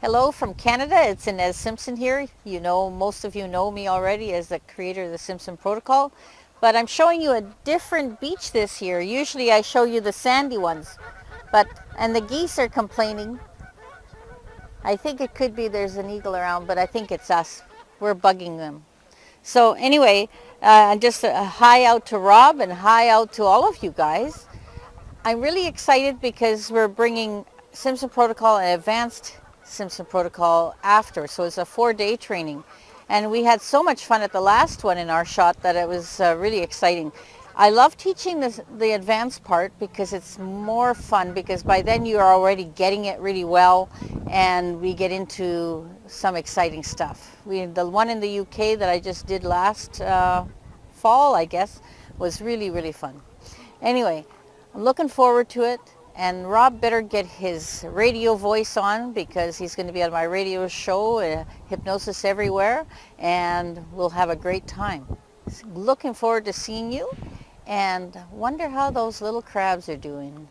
Hello from Canada. It's Inez Simpson here. Most of you know me already as the creator of the Simpson Protocol, but I'm showing you a different beach this year. Usually I show you the sandy ones, and the geese are complaining. I think it could be there's an eagle around, but I think it's us. We're bugging them. So anyway, just a hi out to Rob and hi out to all of you guys. I'm really excited because we're bringing Simpson Protocol and Advanced Simpson Protocol after. So it's a 4-day training. And we had so much fun at the last one in Aarschot that it was really exciting. I love teaching the advanced part because it's more fun, because by then you're already getting it really well and we get into some exciting stuff. The one in the UK that I just did last fall, I guess, was really, really fun. Anyway, I'm looking forward to it, and Rob better get his radio voice on because he's going to be on my radio show, Hypnosis Everywhere, and we'll have a great time. Looking forward to seeing you, and wonder how those little crabs are doing.